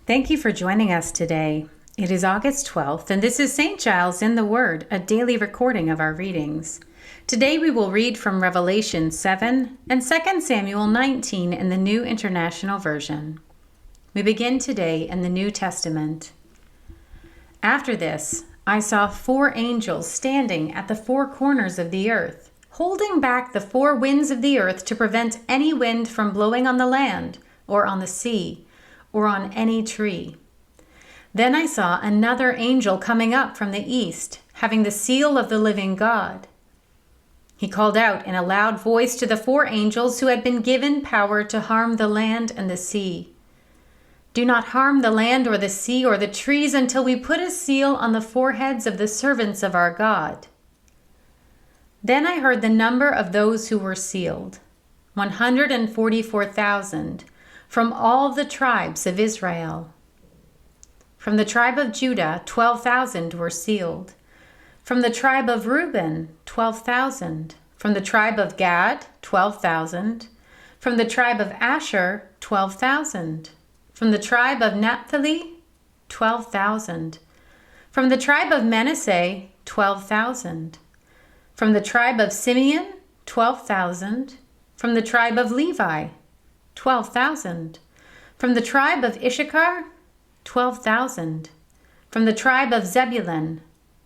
Thank you for joining us today. It is August 12th, and this is St. Giles in the Word, a daily recording of our readings. Today we will read from Revelation 7 and 2 Samuel 19 in the New International Version. We begin today in the New Testament. After this, I saw 4 angels standing at the 4 corners of the earth, holding back the 4 winds of the earth to prevent any wind from blowing on the land, or on the sea, or on any tree. Then I saw another angel coming up from the east, having the seal of the living God. He called out in a loud voice to the 4 angels who had been given power to harm the land and the sea. Do not harm the land or the sea or the trees until we put a seal on the foreheads of the servants of our God. Then I heard the number of those who were sealed, 144,000, from all the tribes of Israel. From the tribe of Judah, 12,000 were sealed. From the tribe of Reuben, 12,000. From the tribe of Gad, 12,000. From the tribe of Asher, 12,000. From the tribe of Naphtali, 12,000. From the tribe of Manasseh, 12,000. From the tribe of Simeon, 12,000. From the tribe of Levi, 12,000. From the tribe of Issachar, 12,000. From the tribe of Zebulun,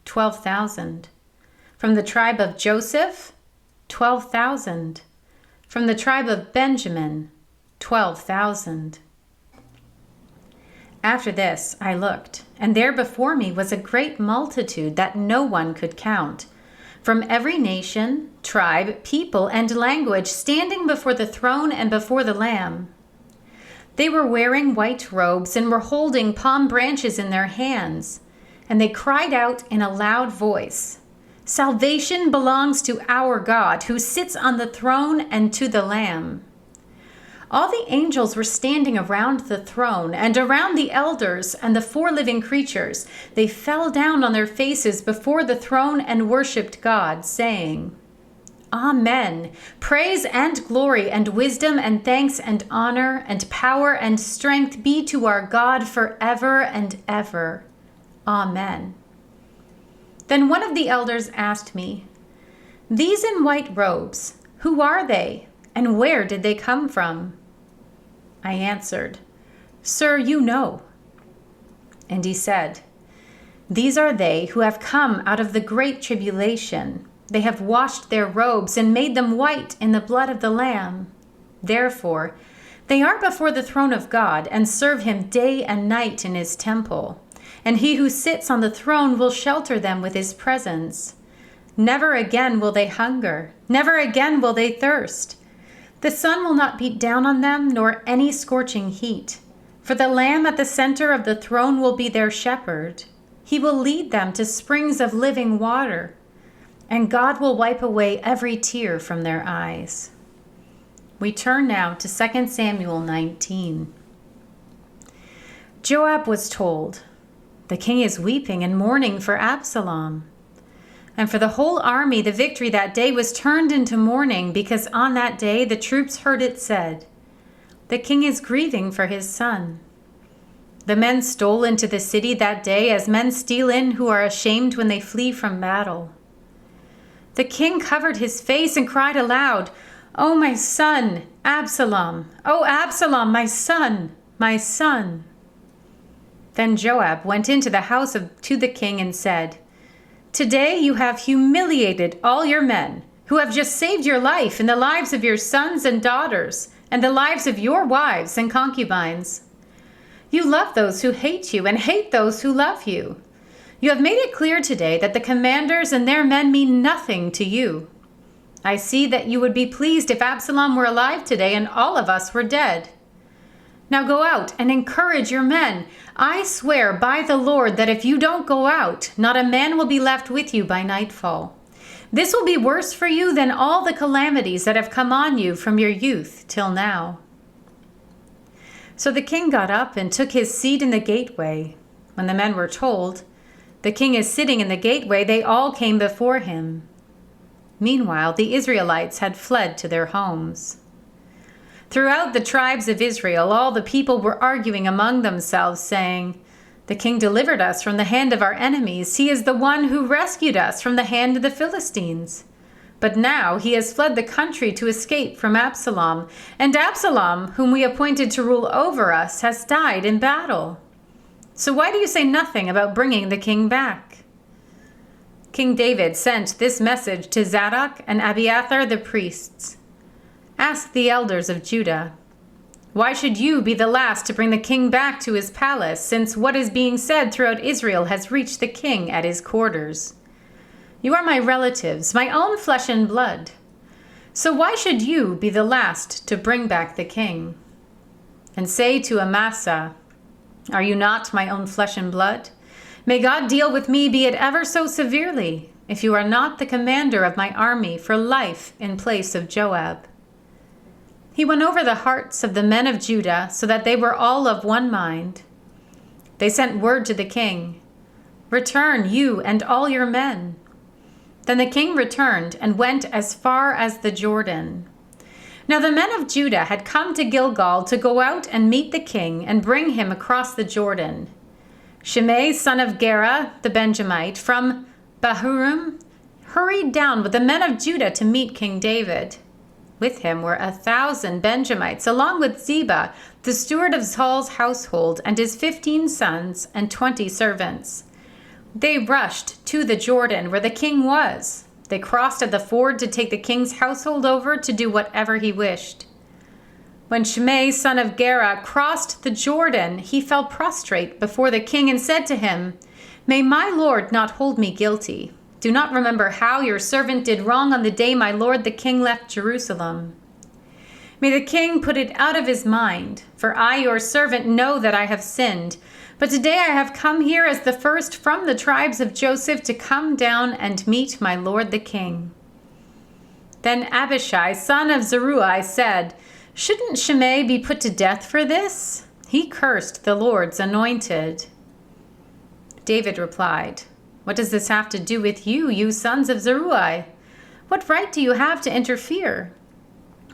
12,000. From the tribe of Joseph, 12,000. From the tribe of Benjamin, 12,000. After this I looked, and there before me was a great multitude that no one could count, from every nation, tribe, people, and language, standing before the throne and before the Lamb. They were wearing white robes and were holding palm branches in their hands, and they cried out in a loud voice, "Salvation belongs to our God, who sits on the throne, and to the Lamb." All the angels were standing around the throne and around the elders and the 4 living creatures. They fell down on their faces before the throne and worshipped God, saying, "Amen. Praise and glory and wisdom and thanks and honor and power and strength be to our God forever and ever. Amen." Then one of the elders asked me, "These in white robes, who are they, and where did they come from?" I answered, "Sir, you know." And he said, "These are they who have come out of the great tribulation. They have washed their robes and made them white in the blood of the Lamb. Therefore, they are before the throne of God and serve him day and night in his temple. And he who sits on the throne will shelter them with his presence. Never again will they hunger. Never again will they thirst. The sun will not beat down on them, nor any scorching heat. For the Lamb at the center of the throne will be their shepherd. He will lead them to springs of living water, and God will wipe away every tear from their eyes." We turn now to 2 Samuel 19. Joab was told, "The king is weeping and mourning for Absalom." And for the whole army, the victory that day was turned into mourning, because on that day the troops heard it said, "The king is grieving for his son." The men stole into the city that day as men steal in who are ashamed when they flee from battle. The king covered his face and cried aloud, "Oh, my son, Absalom! Oh, Absalom, my son, my son!" Then Joab went into the house to the king and said, "Today you have humiliated all your men, who have just saved your life and the lives of your sons and daughters, and the lives of your wives and concubines. You love those who hate you and hate those who love you. You have made it clear today that the commanders and their men mean nothing to you. I see that you would be pleased if Absalom were alive today and all of us were dead. Now go out and encourage your men. I swear by the Lord that if you don't go out, not a man will be left with you by nightfall. This will be worse for you than all the calamities that have come on you from your youth till now." So the king got up and took his seat in the gateway. When the men were told, "The king is sitting in the gateway," they all came before him. Meanwhile, the Israelites had fled to their homes. Throughout the tribes of Israel, all the people were arguing among themselves, saying, "The king delivered us from the hand of our enemies. He is the one who rescued us from the hand of the Philistines. But now he has fled the country to escape from Absalom, and Absalom, whom we appointed to rule over us, has died in battle. So why do you say nothing about bringing the king back?" King David sent this message to Zadok and Abiathar the priests. "Ask the elders of Judah, why should you be the last to bring the king back to his palace, since what is being said throughout Israel has reached the king at his quarters? You are my relatives, my own flesh and blood. So why should you be the last to bring back the king? And say to Amasa, are you not my own flesh and blood? May God deal with me, be it ever so severely, if you are not the commander of my army for life in place of Joab." He went over the hearts of the men of Judah so that they were all of one mind. They sent word to the king, "Return, you and all your men." Then the king returned and went as far as the Jordan. Now the men of Judah had come to Gilgal to go out and meet the king and bring him across the Jordan. Shimei, son of Gera, the Benjamite, from Bahurim, hurried down with the men of Judah to meet King David. With him were 1,000 Benjamites, along with Ziba, the steward of Saul's household, and his 15 sons and 20 servants. They rushed to the Jordan where the king was. They crossed at the ford to take the king's household over to do whatever he wished. When Shimei, son of Gera, crossed the Jordan, he fell prostrate before the king and said to him, "May my lord not hold me guilty. Do not remember how your servant did wrong on the day my lord the king left Jerusalem. May the king put it out of his mind, for I, your servant, know that I have sinned. But today I have come here as the first from the tribes of Joseph to come down and meet my lord the king." Then Abishai, son of Zeruiah, said, "Shouldn't Shimei be put to death for this? He cursed the Lord's anointed." David replied, "What does this have to do with you, you sons of Zeruiah? What right do you have to interfere?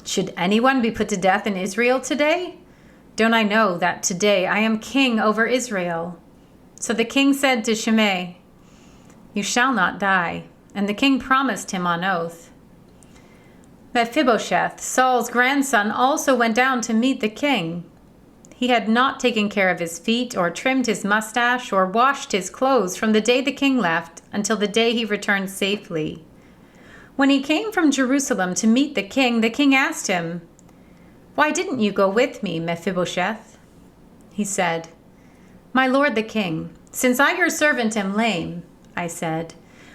Should anyone be put to death in Israel today? Don't I know that today I am king over Israel?" So the king said to Shimei, "You shall not die." And the king promised him on oath. Mephibosheth, Saul's grandson, also went down to meet the king. He had not taken care of his feet or trimmed his mustache or washed his clothes from the day the king left until the day he returned safely. When he came from Jerusalem to meet the king asked him, "Why didn't you go with me, Mephibosheth?" He said, "My lord the king, since I your servant am lame," I said,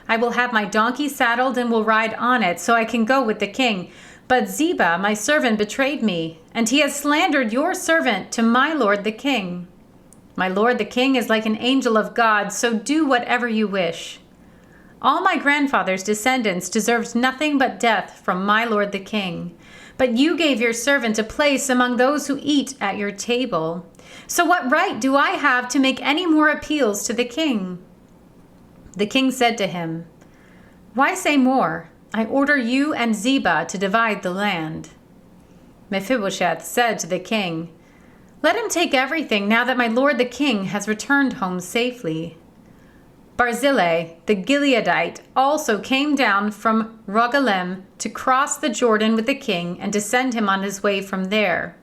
"I will have my donkey saddled and will ride on it so I can go with the king. But Ziba, my servant, betrayed me, and he has slandered your servant to my lord the king. My lord the king is like an angel of God, so do whatever you wish. All my grandfather's descendants deserved nothing but death from my lord the king. But you gave your servant a place among those who eat at your table. So what right do I have to make any more appeals to the king?" The king said to him, "Why say more? I order you and Ziba to divide the land." Mephibosheth said to the king, "Let him take everything now that my lord the king has returned home safely." Barzillai, the Gileadite, also came down from Rogelim to cross the Jordan with the king and to send him on his way from there.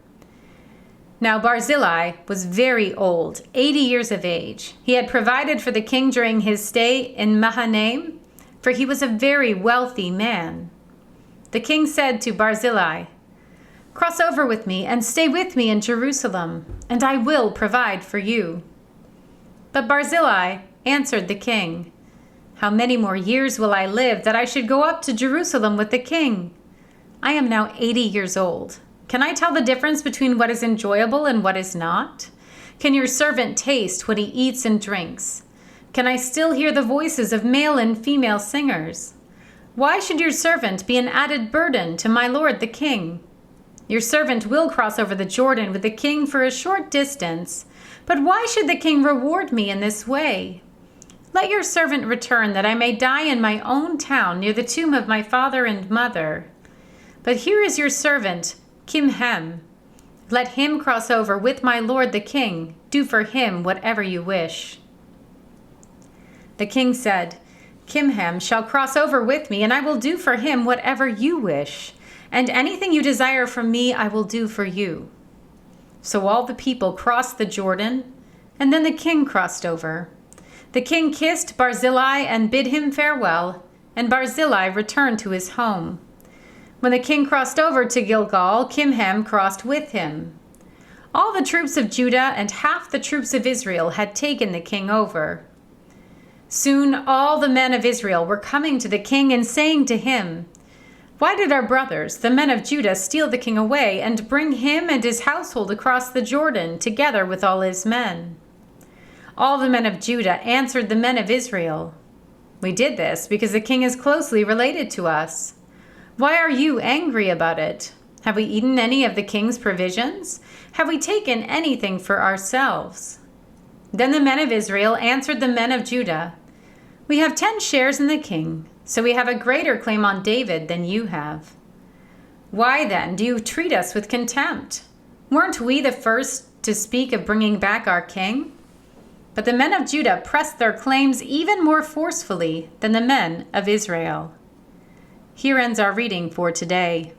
Now Barzillai was very old, 80 years of age. He had provided for the king during his stay in Mahanaim, for he was a very wealthy man. The king said to Barzillai, "Cross over with me and stay with me in Jerusalem, and I will provide for you." But Barzillai answered the king, "How many more years will I live that I should go up to Jerusalem with the king? I am now 80 years old. Can I tell the difference between what is enjoyable and what is not? Can your servant taste what he eats and drinks? Can I still hear the voices of male and female singers? Why should your servant be an added burden to my lord the king? Your servant will cross over the Jordan with the king for a short distance, but why should the king reward me in this way? Let your servant return that I may die in my own town near the tomb of my father and mother. But here is your servant, Kimhem, Let him cross over with my lord the king. Do for him whatever you wish." The king said, "Kimham shall cross over with me, and I will do for him whatever you wish. And anything you desire from me, I will do for you." So all the people crossed the Jordan, and then the king crossed over. The king kissed Barzillai and bid him farewell, and Barzillai returned to his home. When the king crossed over to Gilgal, Kimham crossed with him. All the troops of Judah and half the troops of Israel had taken the king over. Soon all the men of Israel were coming to the king and saying to him, "Why did our brothers, the men of Judah, steal the king away and bring him and his household across the Jordan, together with all his men?" All the men of Judah answered the men of Israel, "We did this because the king is closely related to us. Why are you angry about it? Have we eaten any of the king's provisions? Have we taken anything for ourselves?" Then the men of Israel answered the men of Judah, "We have 10 shares in the king, so we have a greater claim on David than you have. Why then do you treat us with contempt? Weren't we the first to speak of bringing back our king?" But the men of Judah pressed their claims even more forcefully than the men of Israel. Here ends our reading for today.